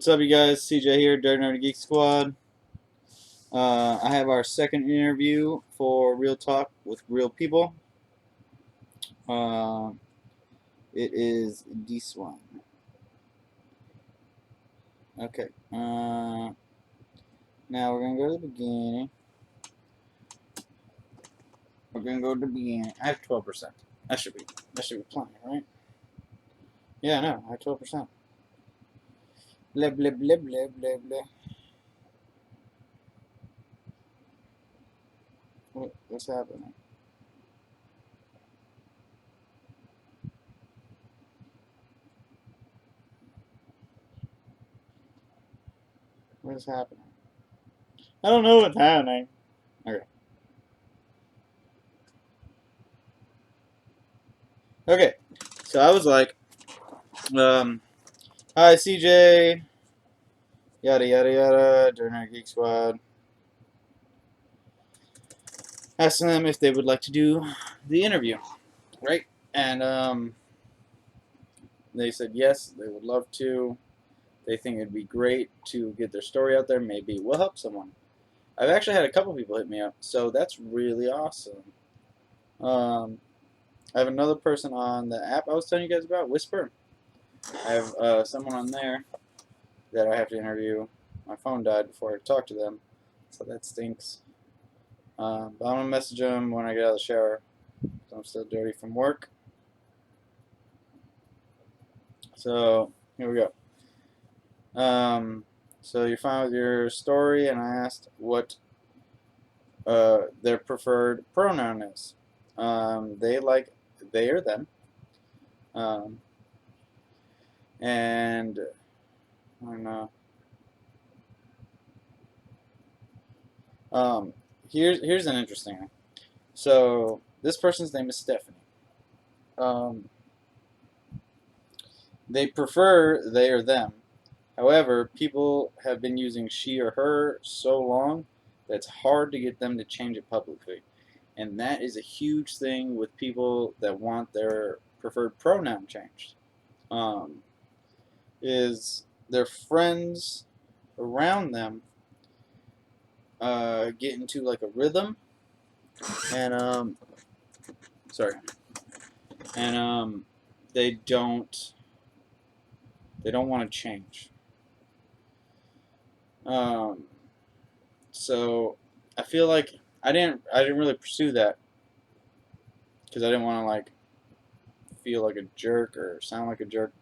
up, you guys? CJ here, Dirty Nerdy Geek Squad. I have our second interview for Real Talk with Real People. Uh, it is this one. Okay. Now we're gonna go to the beginning. We're gonna go to the beginning. I have 12%. That should be plenty, right? Yeah, no, I have 12%. Blah blah blah blah blah blah. What's happening? What is happening? I don't know what's happening. Okay. Okay. So I was like, hi CJ, yada yada yada, Dirty Geek Squad. Asked them if they would like to do the interview, right? And they said yes, they would love to. They think it'd be great to get their story out there. Maybe we'll help someone. I've actually had a couple people hit me up, so that's really awesome. I have another person on the app I was telling you guys about, Whisper. I have someone on there that I have to interview. My phone died before I talked to them, so that stinks. But I'm going to message them when I get out of the shower. I'm still dirty from work. So, here we go. So you're fine with your story, and I asked what their preferred pronoun is. They like they or them. And I don't know. Here's an interesting one. So this person's name is Stephanie. They prefer they or them. However, people have been using she or her so long that it's hard to get them to change it publicly. And that is a huge thing with people that want their preferred pronoun changed. Is their friends around them get into like a rhythm, and sorry, and they don't want to change. So I feel like I didn't really pursue that because I didn't want to like feel like a jerk or sound like a jerk.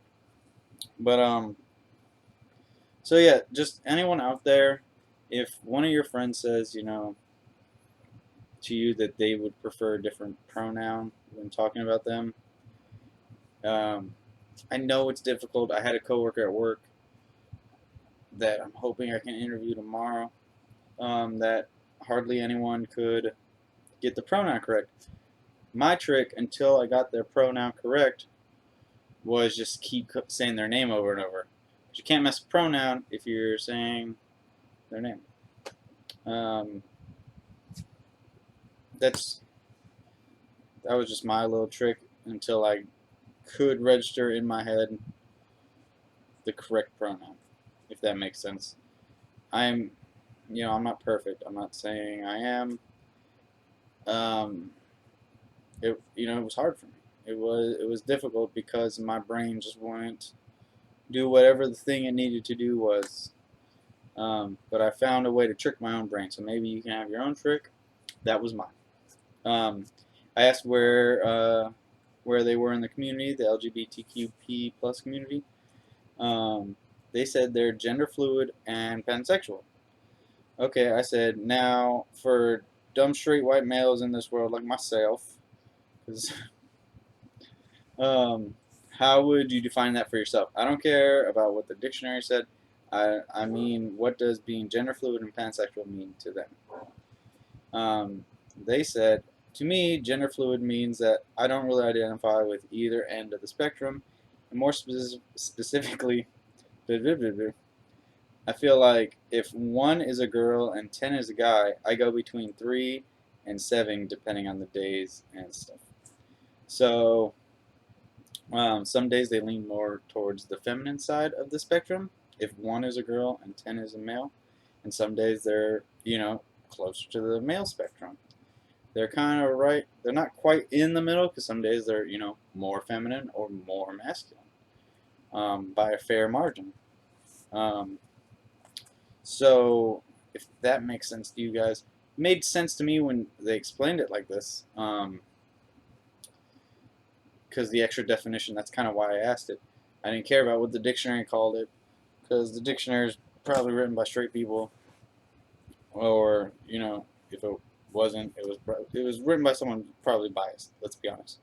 But so yeah, just anyone out there, if one of your friends says, to you that they would prefer a different pronoun when talking about them, I know it's difficult. I had a coworker at work that I'm hoping I can interview tomorrow. That hardly anyone could get the pronoun correct. My trick until I got their pronoun correct was just keep saying their name over and over. But you can't mess with pronoun if you're saying their name. That was just my little trick until I could register in my head the correct pronoun, if that makes sense. I'm not perfect. I'm not saying I am. It was hard for me. It was difficult because my brain just wouldn't do whatever the thing it needed to do was. But I found a way to trick my own brain. So maybe you can have your own trick. That was mine. I asked where they were in the community, the LGBTQP plus community. They said they're gender fluid and pansexual. Okay, I said, now for dumb straight white males in this world like myself, because how would you define that for yourself? I don't care about what the dictionary said. I mean, what does being gender fluid and pansexual mean to them? They said, to me, gender fluid means that I don't really identify with either end of the spectrum, and more specifically, I feel like if 1 is a girl and 10 is a guy, I go between 3 and 7 depending on the days and stuff. So some days they lean more towards the feminine side of the spectrum, if 1 is a girl and 10 is a male, and some days they're, closer to the male spectrum. They're kind of right. They're not quite in the middle because some days they're, more feminine or more masculine, by a fair margin. Um, so if that makes sense to you guys, it made sense to me when they explained it like this. Because the extra definition, that's kind of why I asked it. I didn't care about what the dictionary called it, because the dictionary is probably written by straight people, or if it wasn't, it was written by someone probably biased. Let's be honest.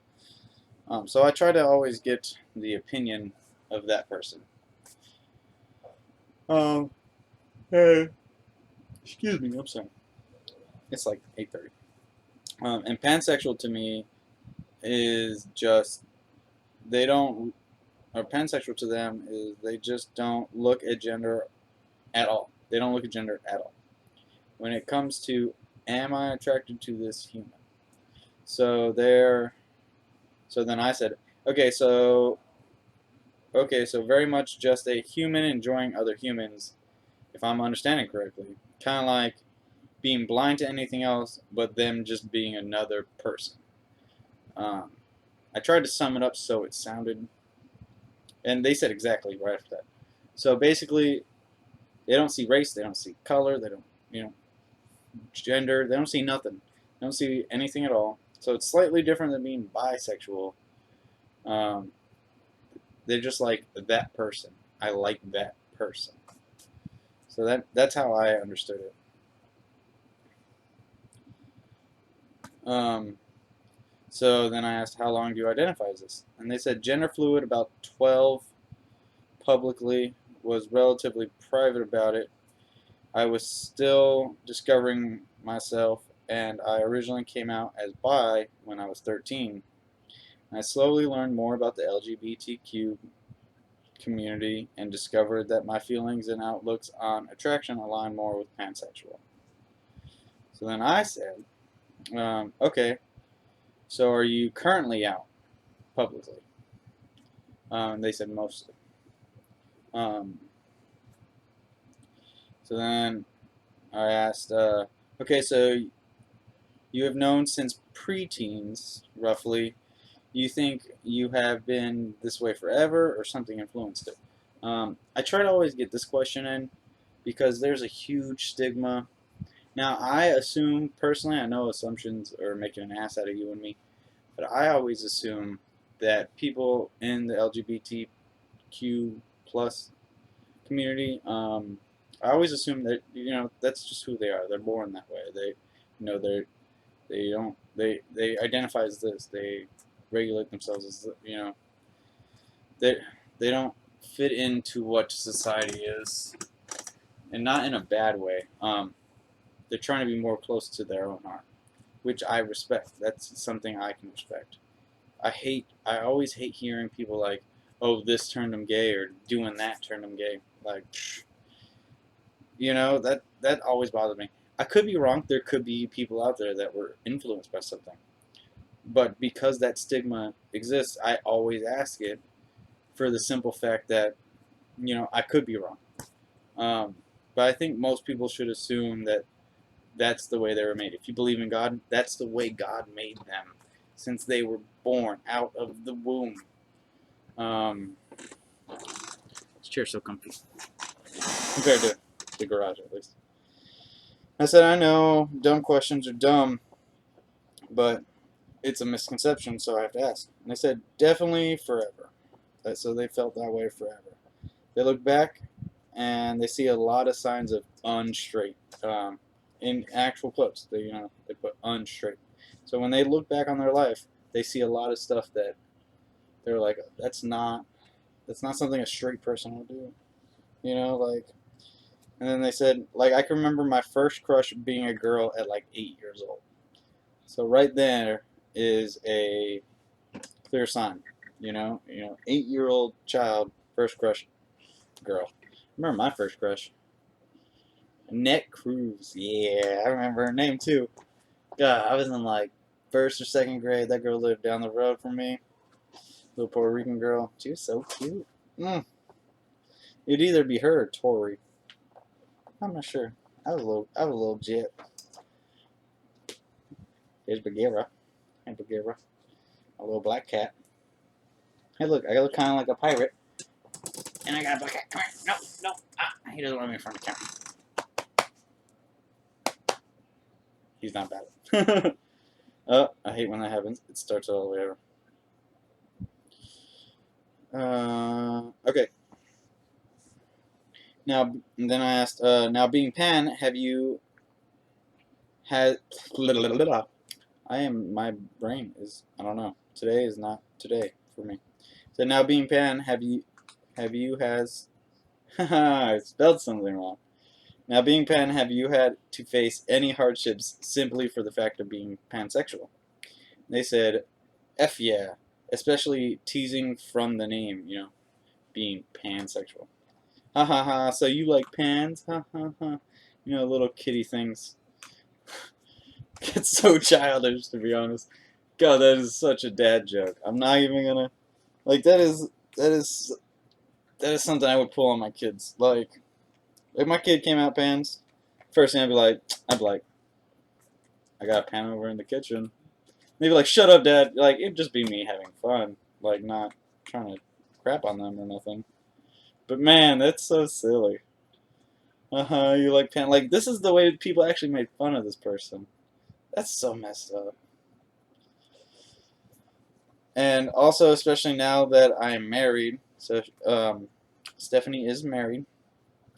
So I try to always get the opinion of that person. Hey, excuse me, I'm sorry. It's like 8:30. And pansexual to me is just they don't, or pansexual to them is they just don't look at gender at all. They don't look at gender at all. When it comes to, am I attracted to this human? So then I said, okay, so very much just a human enjoying other humans, if I'm understanding correctly. Kind of like being blind to anything else, but them just being another person. I tried to sum it up so it sounded, and they said exactly right after that. So basically, they don't see race, they don't see color, they don't, gender, they don't see nothing. They don't see anything at all. So it's slightly different than being bisexual. Um, they're just like that person. I like that person. So that's how I understood it. So then I asked, how long do you identify as this? And they said gender fluid, about 12 publicly, was relatively private about it. I was still discovering myself, and I originally came out as bi when I was 13. I slowly learned more about the LGBTQ community and discovered that my feelings and outlooks on attraction align more with pansexual. So then I said, okay, so are you currently out publicly? They said mostly. So then I asked, okay, so you have known since preteens, roughly. You think you have been this way forever, or something influenced it? I try to always get this question in because there's a huge stigma. Now, I assume, personally, I know assumptions are making an ass out of you and me, but I always assume that people in the LGBTQ plus community, I always assume that that's just who they are. They're born that way. They identify as this. They regulate themselves as they they don't fit into what society is, and not in a bad way. They're trying to be more close to their own heart, which I respect. That's something I can respect. I always hate hearing people like, oh, this turned them gay, or doing that turned them gay. Like, that always bothered me. I could be wrong. There could be people out there that were influenced by something. But because that stigma exists, I always ask it for the simple fact that, I could be wrong. But I think most people should assume that that's the way they were made. If you believe in God, that's the way God made them since they were born out of the womb. This chair's so comfy compared to the garage, at least. I said, I know dumb questions are dumb, but it's a misconception, so I have to ask. And they said, definitely forever. So they felt that way forever. They look back and they see a lot of signs of unstraight. In actual quotes, they put unstraight. So when they look back on their life, they see a lot of stuff that they're like, that's not something a straight person would do. And then they said, like, I can remember my first crush being a girl at like 8 years old. So right there is a clear sign. 8-year-old child, first crush, girl. I remember my first crush. Annette Cruz. Yeah, I remember her name too. God, I was in like first or second grade. That girl lived down the road from me. Little Puerto Rican girl. She was so cute. It'd either be her or Tori. I'm not sure. I was a little jet. Here's Bagheera. Hey, Bagheera. A little black cat. Hey, look, I look kind of like a pirate. And I got a black cat. Come here. No, no. Ah, he doesn't want me in front of the camera. He's not bad. Oh, I hate when that happens. It starts all the way over. Okay. Now, then I asked, now being Pan, have you had... my brain is, I don't know. Today is not today for me. So now being Pan, have you has, I spelled something wrong. Now being Pan, have you had to face any hardships simply for the fact of being pansexual? They said, F yeah, especially teasing from the name, being pansexual. Ha ha ha, so you like pans? Ha ha ha. Little kitty things. It's so childish, to be honest. God, that is such a dad joke. I'm not even gonna, like, that is something I would pull on my kids. Like, if my kid came out pans, first thing I'd be like, I got a pan over in the kitchen. They'd be like, shut up, Dad. Like, it'd just be me having fun. Like, not trying to crap on them or nothing. But man, that's so silly. You like pan. Like, this is the way people actually made fun of this person. That's so messed up. And also, especially now that I am married, so Stephanie is married.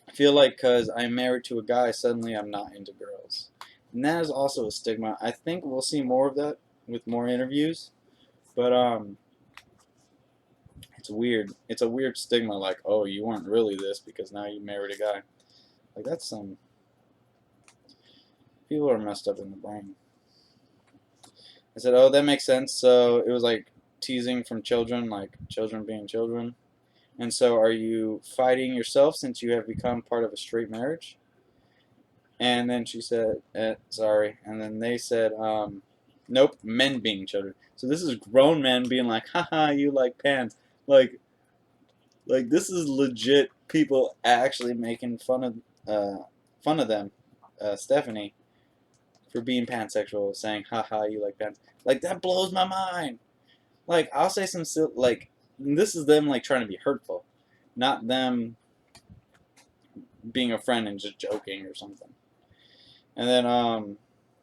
I feel like because I'm married to a guy, suddenly I'm not into girls. And that is also a stigma. I think we'll see more of that with more interviews. But it's weird. It's a weird stigma, like, oh, you weren't really this because now you married a guy. Like, that's some... People are messed up in the brain. I said, oh, that makes sense. So it was like teasing from children, like children being children. And so are you fighting yourself since you have become part of a straight marriage? And then she said, sorry. And then they said, nope, men being children. So this is grown men being like, haha, you like pants. Like this is legit people actually making fun of them, Stephanie, for being pansexual, saying, haha, you like pants. Like, that blows my mind. Like, I'll say some, like, this is them, like, trying to be hurtful. Not them being a friend and just joking or something. And then,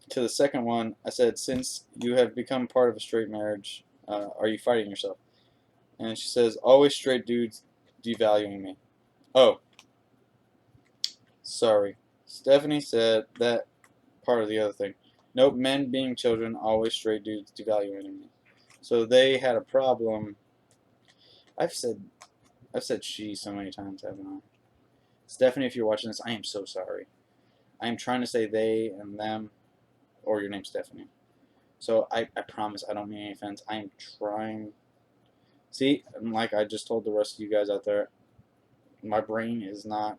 to the second one, I said, since you have become part of a straight marriage, are you fighting yourself? And she says, always straight dudes devaluing me. Oh, sorry. Stephanie said that part of the other thing. Nope, men being children, always straight dudes devaluing me. So they had a problem. I've said she so many times, haven't I? Stephanie, if you're watching this, I am so sorry. I am trying to say they and them, or your name's Stephanie. So I promise I don't mean any offense. I am trying. See, like I just told the rest of you guys out there, my brain is not,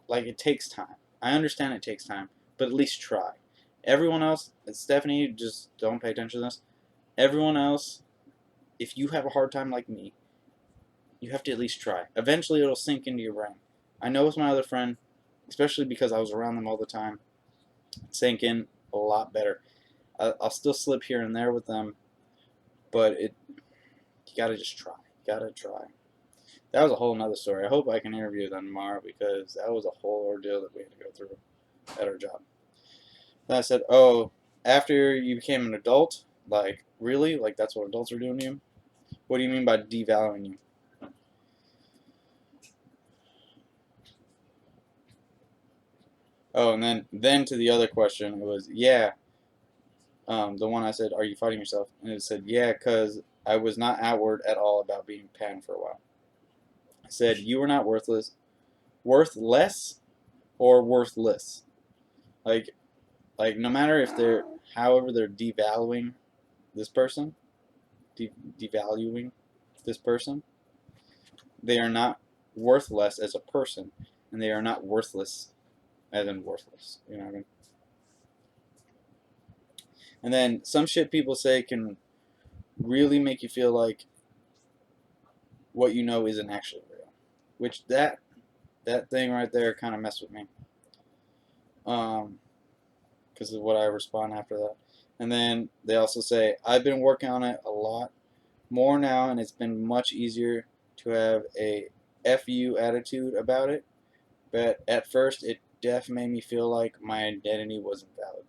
like, it takes time. I understand it takes time, but at least try. Everyone else, Stephanie, just don't pay attention to this. Everyone else, if you have a hard time like me, you have to at least try. Eventually it'll sink into your brain. I know with my other friend, especially because I was around them all the time, it sank in a lot better. I'll still slip here and there with them, but you gotta just try. You gotta try. That was a whole nother story. I hope I can interview them tomorrow because that was a whole ordeal that we had to go through at our job. Then I said, oh, after you became an adult, like, really? Like, that's what adults are doing to you? What do you mean by devaluing you? Oh, and then to the other question, it was, yeah, the one I said, are you fighting yourself? And it said, yeah, because I was not outward at all about being pan for a while. I said, you are not worthless or worthless. Like no matter if however they're devaluing this person, devaluing this person, they are not worthless as a person, and they are not worthless as in worthless. You know what I mean? And then some shit people say can really make you feel like what you know isn't actually real. which that thing right there kind of messed with me. Because of what I respond after that. And then they also say, I've been working on it a lot more now, and it's been much easier to have a FU attitude about it. But at first, it definitely made me feel like my identity wasn't valid.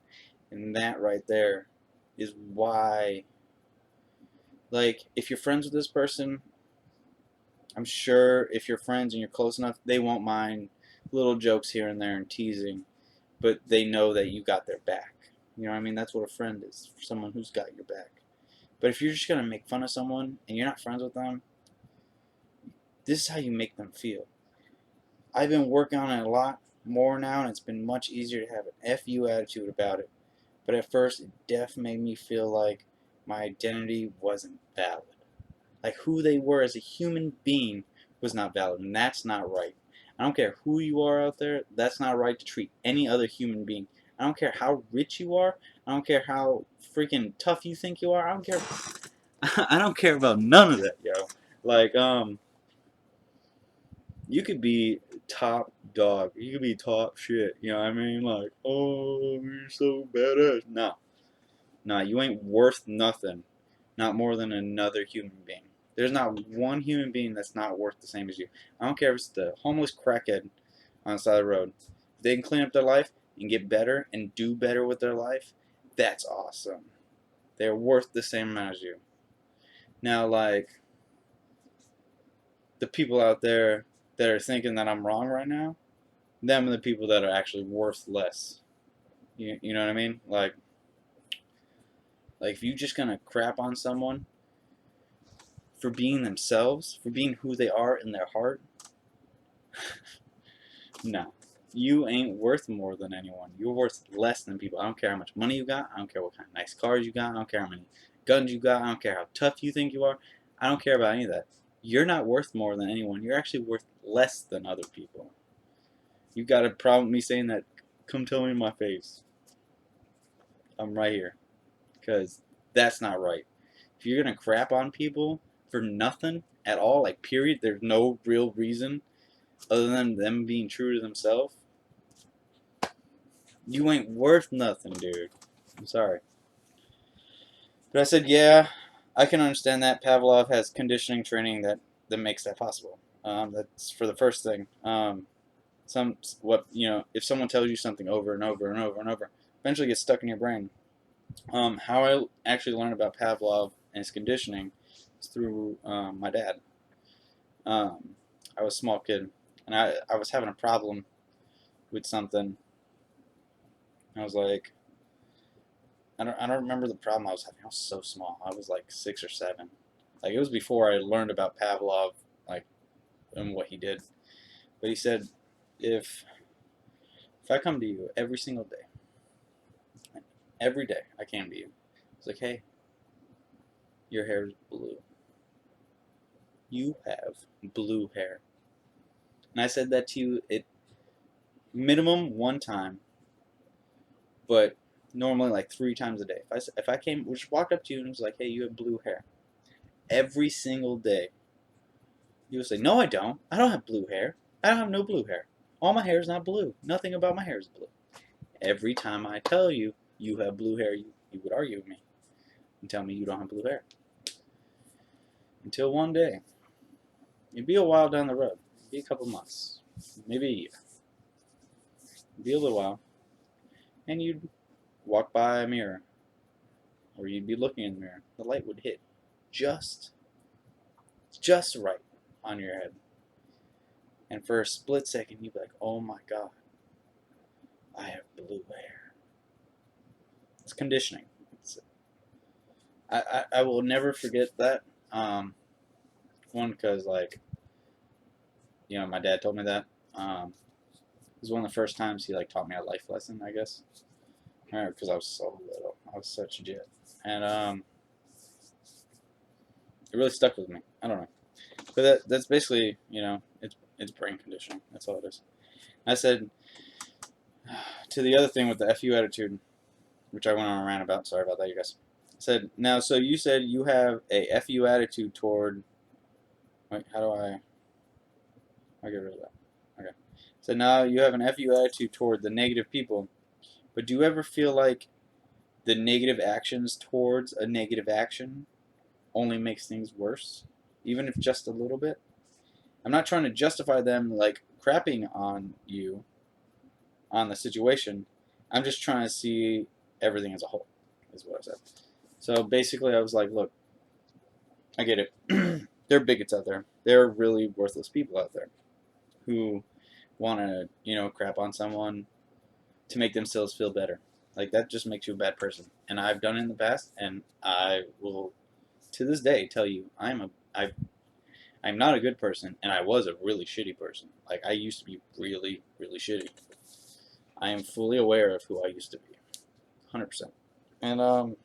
And that right there is why, like, if you're friends with this person, I'm sure if you're friends and you're close enough, they won't mind little jokes here and there and teasing, but they know that you got their back. You know what I mean? That's what a friend is, someone who's got your back. But if you're just going to make fun of someone and you're not friends with them, this is how you make them feel. I've been working on it a lot more now, and it's been much easier to have an FU attitude about it. But at first, it definitely made me feel like my identity wasn't valid. Like who they were as a human being was not valid, and that's not right. I don't care who you are out there, that's not right to treat any other human being. I don't care how rich you are, I don't care how freaking tough you think you are, I don't care. I don't care about none of that, yo. Like, you could be top dog, you could be top shit, you know what I mean? Like, oh, you're so badass. Nah, you ain't worth nothing. Not more than another human being. There's not one human being that's not worth the same as you. I don't care if it's the homeless crackhead on the side of the road. If they can clean up their life and get better and do better with their life, that's awesome. They're worth the same amount as you. Now, like, the people out there that are thinking that I'm wrong right now, them are the people that are actually worth less. You know what I mean? Like if you're just gonna crap on someone for being themselves, for being who they are in their heart, no. You ain't worth more than anyone. You're worth less than people. I don't care how much money you got. I don't care what kind of nice cars you got. I don't care how many guns you got. I don't care how tough you think you are. I don't care about any of that. You're not worth more than anyone. You're actually worth less than other people. You got a problem with me saying that? Come tell me in my face. I'm right here. Because that's not right. If you're going to crap on people for nothing at all, like period, there's no real reason other than them being true to themselves, you ain't worth nothing, dude. I'm sorry. But I said, yeah, I can understand that. Pavlov has conditioning training that makes that possible. That's for the first thing. If someone tells you something over and over and over and over, eventually gets stuck in your brain. How I actually learned about Pavlov and his conditioning is through my dad. I was a small kid, and I was having a problem with something. I was like, I don't remember the problem I was having. I was so small. I was like 6 or 7. Like it was before I learned about Pavlov, like and what he did. But he said, if I come to you every day I came to you, it's like, hey, your hair is blue. You have blue hair. And I said that to you at minimum one time, but normally like 3 times a day. If I came, just walked up to you and was like, hey, you have blue hair. Every single day, you would say, no, I don't. I don't have blue hair. I don't have no blue hair. All my hair is not blue. Nothing about my hair is blue. Every time I tell you you have blue hair, you would argue with me and tell me you don't have blue hair. Until one day, it'd be a while down the road. It'd be a couple months. Maybe a year. It'd be a little while. And you'd walk by a mirror. Or you'd be looking in the mirror. The light would hit just right on your head. And for a split second, you'd be like, oh my God, I have blue hair. It's conditioning. I will never forget that. One, because, like, my dad told me that. It was one of the first times he, like, taught me a life lesson, I guess. Because I was so little. I was such a jit. And, it really stuck with me. I don't know. But that's basically, it's brain conditioning. That's all it is. I said, to the other thing with the FU attitude, which I went on a rant about. Sorry about that, you guys. I said, now, so you said you have a FU attitude toward, wait, how do I, I'll get rid of that. Okay. So now you have an FU attitude toward the negative people, but do you ever feel like the negative actions towards a negative action only makes things worse, even if just a little bit? I'm not trying to justify them like crapping on you on the situation. I'm just trying to see everything as a whole, is what I said. So basically, I was like, look, I get it. There are bigots out there. There are really worthless people out there who want to, crap on someone to make themselves feel better. Like, that just makes you a bad person. And I've done it in the past, and I will, to this day, tell you I'm not a good person, and I was a really shitty person. Like, I used to be really, really shitty. I am fully aware of who I used to be, 100%. And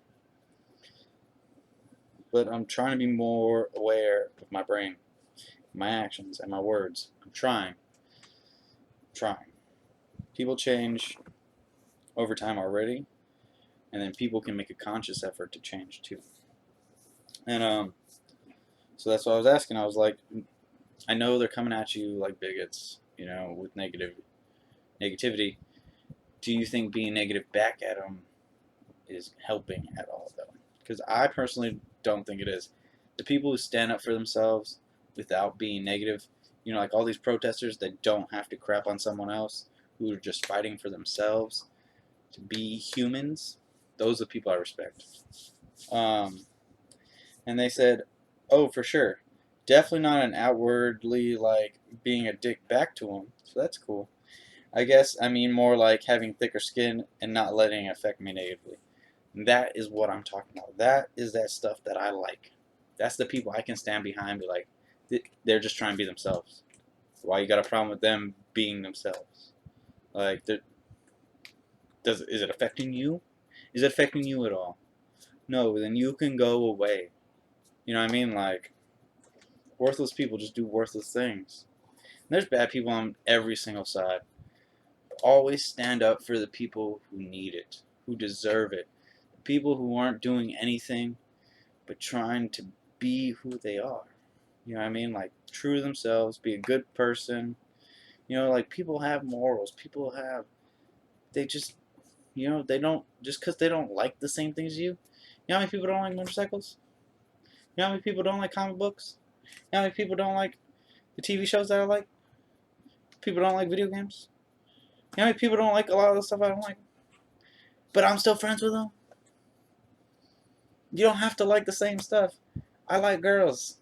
but I'm trying to be more aware of my brain, my actions, and my words. I'm trying. People change over time already, and then people can make a conscious effort to change too. And so that's what I was asking. I was like, I know they're coming at you like bigots, with negativity. Do you think being negative back at them is helping at all, though? Because I personally don't think it is. The people who stand up for themselves without being negative, like all these protesters that don't have to crap on someone else, who are just fighting for themselves to be humans, those are the people I respect. And they said, oh, for sure. Definitely not an outwardly, like, being a dick back to them. So that's cool. I guess I mean more like having thicker skin and not letting it affect me negatively. That is what I'm talking about. That is that stuff that I like. That's the people I can stand behind and be like, they're just trying to be themselves. Why you got a problem with them being themselves? Like, is it affecting you? Is it affecting you at all? No, then you can go away. You know what I mean? Like, worthless people just do worthless things. And there's bad people on every single side. Always stand up for the people who need it, who deserve it. The people who aren't doing anything but trying to be who they are. You know what I mean? Like, true to themselves, be a good person. Like, people have morals. They just, they don't, just because they don't like the same things as you. You know how many people don't like motorcycles? You know how many people don't like comic books? You know how many people don't like the TV shows that I like? People don't like video games? You know how many people don't like a lot of the stuff I don't like? But I'm still friends with them? You don't have to like the same stuff. I like girls.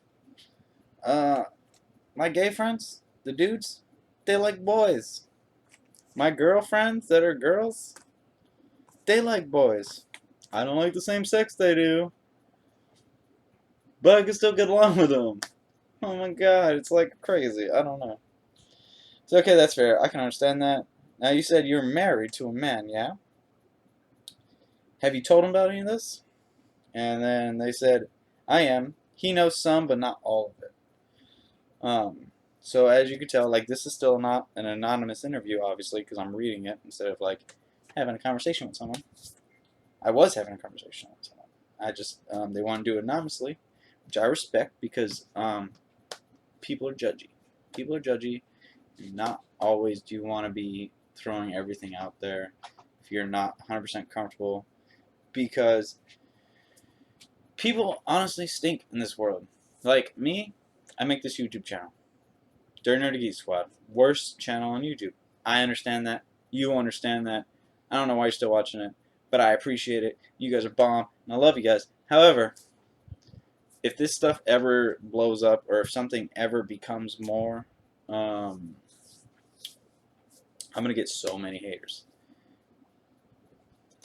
My gay friends, the dudes, they like boys. My girlfriends that are girls, they like boys. I don't like the same sex they do, but I can still get along with them. Oh my god, it's like crazy. I don't know. It's okay, that's fair. I can understand that. Now, you said you're married to a man, yeah? Have you told him about any of this? And then they said, I am. He knows some, but not all of it. So as you can tell, like, this is still not an anonymous interview, obviously, because I'm reading it instead of, like, having a conversation with someone. I was having a conversation with someone. I just, they want to do it anonymously, which I respect because, people are judgy. People are judgy. Not always do you want to be throwing everything out there if you're not 100% comfortable, because people honestly stink in this world. Like me, I make this YouTube channel. Dirty Nerdy Geek Squad. Worst channel on YouTube. I understand that. You understand that. I don't know why you're still watching it, but I appreciate it. You guys are bomb, and I love you guys. However, if this stuff ever blows up, or if something ever becomes more, I'm going to get so many haters.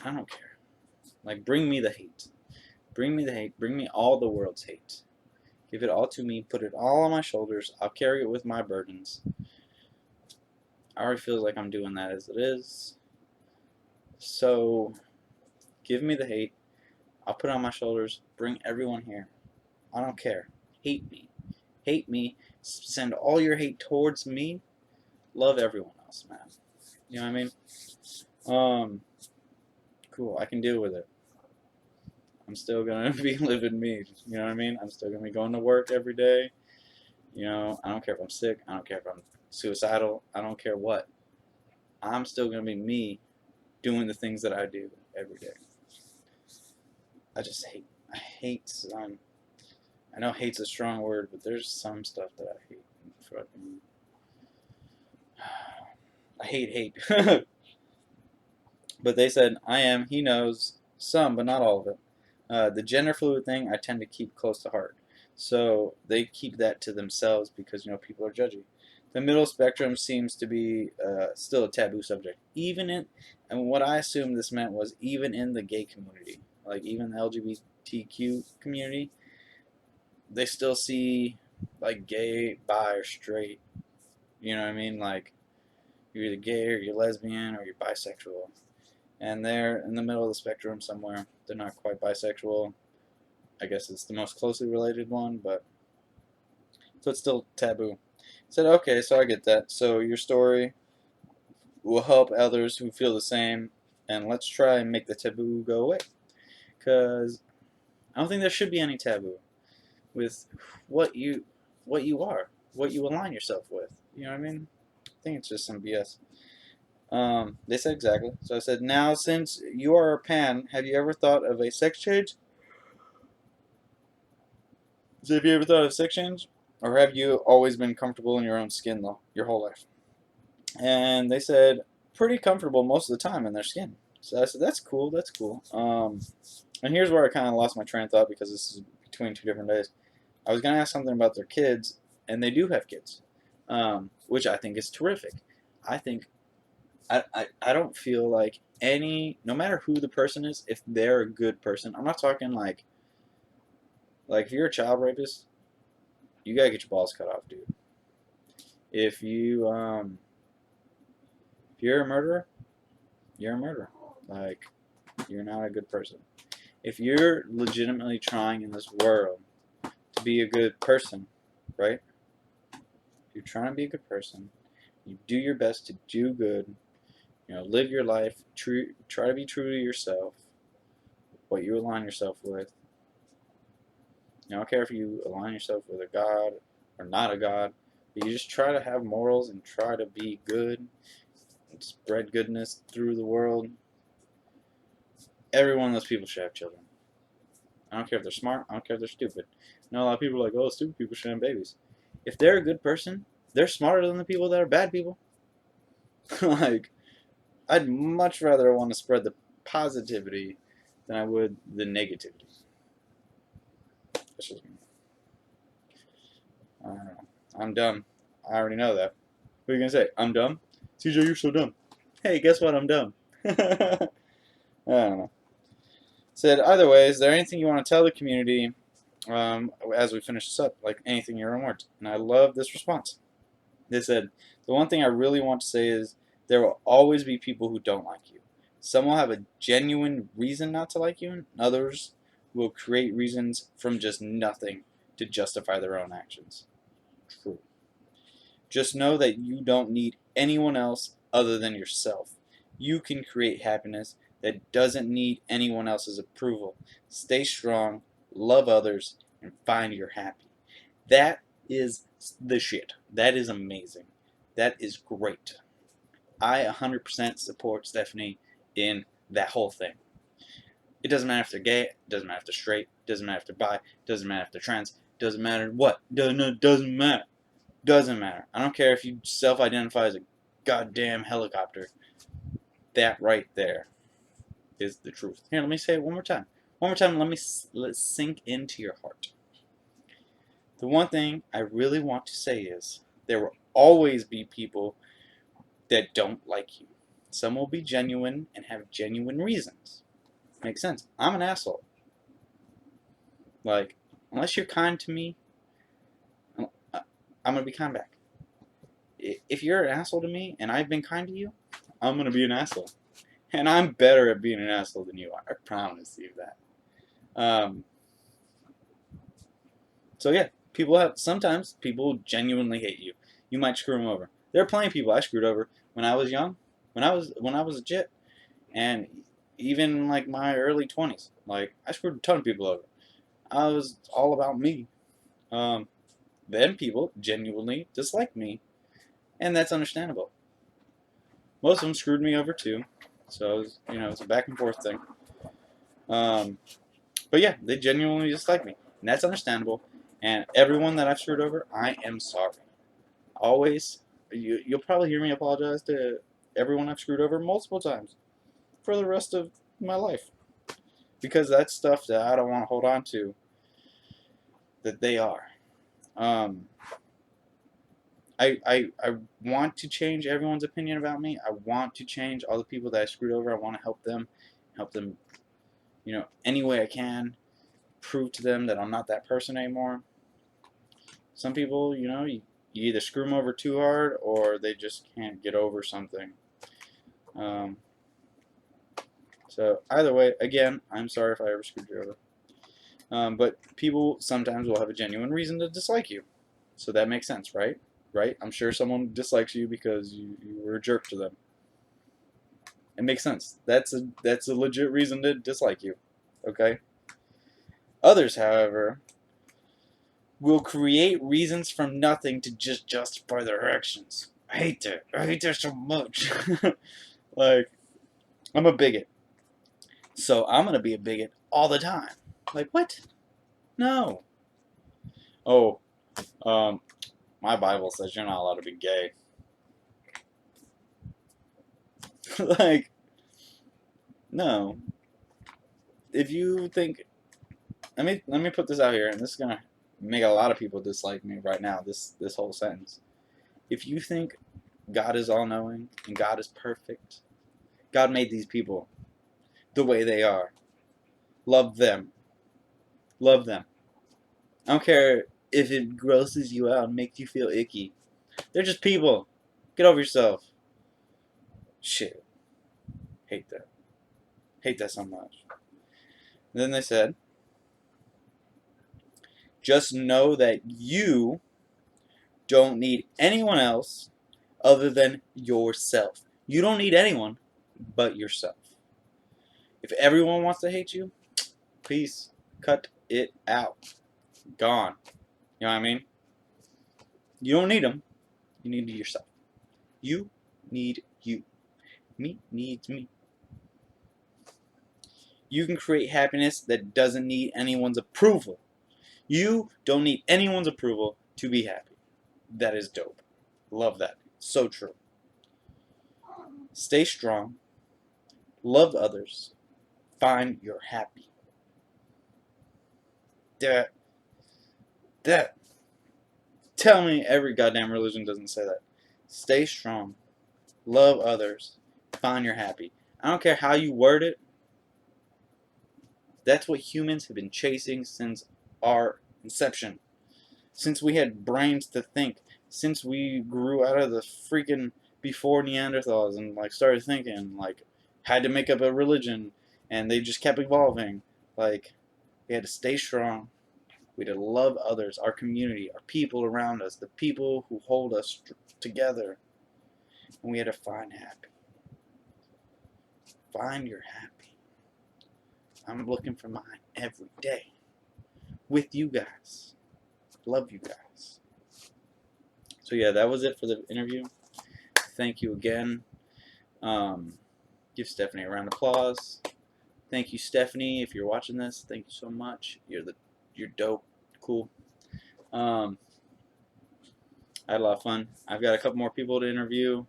I don't care. Like, bring me the hate. Bring me the hate. Bring me all the world's hate. Give it all to me. Put it all on my shoulders. I'll carry it with my burdens. I already feel like I'm doing that as it is. So, give me the hate. I'll put it on my shoulders. Bring everyone here. I don't care. Hate me. Hate me. Send all your hate towards me. Love everyone else, man. You know what I mean? Cool. I can deal with it. I'm still gonna be living me. You know what I mean? I'm still gonna be going to work every day. I don't care if I'm sick. I don't care if I'm suicidal, I don't care what. I'm still going to be me doing the things that I do every day. I hate some, I know hate's a strong word, but there's some stuff that I hate. Fucking, I hate. But they said, he knows some, but not all of it. The gender fluid thing, I tend to keep close to heart. So they keep that to themselves because, people are judgy. The middle spectrum seems to be still a taboo subject. And what I assumed this meant was even in the gay community, like even the LGBTQ community, they still see like gay, bi, or straight. You know what I mean? Like you're either gay or you're lesbian or you're bisexual. And they're in the middle of the spectrum somewhere. They're not quite bisexual. I guess it's the most closely related one, but so it's still taboo. I said, okay, so I get that. So your story will help others who feel the same, and let's try and make the taboo go away. Because I don't think there should be any taboo with what you are, what you align yourself with. You know what I mean? I think it's just some BS. They said exactly. So I said, now since you are a pan, have you ever thought of a sex change? So have you ever thought of sex change? Or have you always been comfortable in your own skin, though, your whole life? And they said, pretty comfortable most of the time in their skin. So I said, that's cool, that's cool. And here's where I kind of lost my train of thought because this is between two different days. I was going to ask something about their kids, and they do have kids, which I think is terrific. I think, I don't feel like no matter who the person is, if they're a good person, I'm not talking like if you're a child rapist, you gotta get your balls cut off, dude. If you're a murderer, you're a murderer. Like, you're not a good person. If you're legitimately trying in this world to be a good person, right? If you're trying to be a good person, you do your best to do good, live your life, try to be true to yourself, what you align yourself with. I don't care if you align yourself with a god or not a god, but you just try to have morals and try to be good and spread goodness through the world. Every one of those people should have children. I don't care if they're smart, I don't care if they're stupid. A lot of people are like, oh, stupid people should have babies. If they're a good person, they're smarter than the people that are bad people. Like, I'd much rather want to spread the positivity than I would the negativity. That's just me. I don't know. I'm dumb. I already know that. What are you going to say? I'm dumb? CJ, you're so dumb. Hey, guess what? I'm dumb. I don't know. Said, either way, is there anything you want to tell the community as we finish this up? Like anything in your own words. And I love this response. They said, the one thing I really want to say is there will always be people who don't like you. Some will have a genuine reason not to like you, and others will create reasons from just nothing to justify their own actions. True. Just know that you don't need anyone else other than yourself. You can create happiness that doesn't need anyone else's approval. Stay strong, love others, and find you're happy. That is the shit. That is amazing. That is great. I 100% support Stephanie in that whole thing. It doesn't matter if they're gay, it doesn't matter if they're straight, it doesn't matter if they're bi, it doesn't matter if they're trans, it doesn't matter what. Doesn't matter. Doesn't matter. I don't care if you self-identify as a goddamn helicopter. That right there is the truth. Here, let me say it one more time. One more time, let it sink into your heart. The one thing I really want to say is there will always be people that don't like you. Some will be genuine and have genuine reasons. Makes sense. I'm an asshole. Like, unless you're kind to me, I'm going to be kind back. If you're an asshole to me and I've been kind to you, I'm going to be an asshole. And I'm better at being an asshole than you are. I promise you that. So yeah, sometimes people genuinely hate you. You might screw them over. There are plenty of people I screwed over when I was young, when I was a jit, and even like my early 20s. Like, I screwed a ton of people over. I was all about me. Then people genuinely disliked me, and that's understandable. Most of them screwed me over too, so it was, it's a back and forth thing. But yeah, they genuinely dislike me, and that's understandable. And everyone that I've screwed over, I am sorry. Always, you'll probably hear me apologize to everyone I've screwed over multiple times for the rest of my life, because that's stuff that I don't want to hold on to. That they are. Um, I want to change everyone's opinion about me. I want to change all the people that I screwed over. I want to help them, any way I can. Prove to them that I'm not that person anymore. Some people, you either screw them over too hard or they just can't get over something. Um, so either way, again, I'm sorry if I ever screwed you over. But people sometimes will have a genuine reason to dislike you. So that makes sense, right? Right? I'm sure someone dislikes you because you were a jerk to them. It makes sense. That's a legit reason to dislike you. Okay? Others, however, will create reasons from nothing to just justify their actions. I hate that. I hate that so much. Like, I'm a bigot. So I'm going to be a bigot all the time. Like, what? No. Oh, my Bible says you're not allowed to be gay. Like, no. If you think, let me put this out here, and this is gonna make a lot of people dislike me right now. This whole sentence. If you think God is all knowing and God is perfect, God made these people the way they are. Love them. Love them. I don't care if it grosses you out and makes you feel icky. They're just people. Get over yourself. Shit. Hate that. Hate that so much. And then they said, just know that you don't need anyone else other than yourself. You don't need anyone but yourself. If everyone wants to hate you, please cut it out. Gone. You know what I mean? You don't need them. You need yourself. You need you. Me needs me. You can create happiness that doesn't need anyone's approval. You don't need anyone's approval to be happy. That is dope. Love that. So true. Stay strong. Love others. Find your happy. That. Tell me every goddamn religion doesn't say that. Stay strong. Love others. Find your happy. I don't care how you word it. That's what humans have been chasing since our inception. Since we had brains to think. Since we grew out of the freaking before Neanderthals and started thinking, had to make up a religion, and they just kept evolving. We had to stay strong. We had to love others, our community, our people around us, the people who hold us together. And we had to find happy. Find your happy. I'm looking for mine every day. With you guys. Love you guys. So yeah, that was it for the interview. Thank you again. Give Stephanie a round of applause. Thank you, Stephanie, if you're watching this. Thank you so much. You're dope. Cool. I had a lot of fun. I've got a couple more people to interview,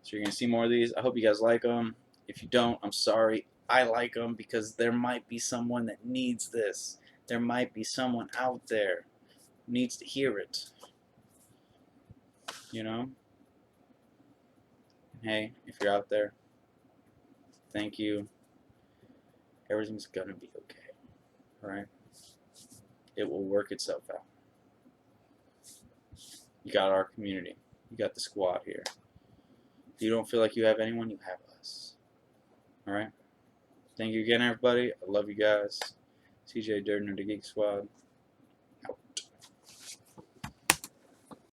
so you're going to see more of these. I hope you guys like them. If you don't, I'm sorry. I like them because there might be someone that needs this. There might be someone out there who needs to hear it. You know? Hey, if you're out there, thank you. Everything's going to be okay. Alright? It will work itself out. You got our community. You got the squad here. If you don't feel like you have anyone, you have us. Alright? Thank you again, everybody. I love you guys. CJ Durden of the Geek Squad.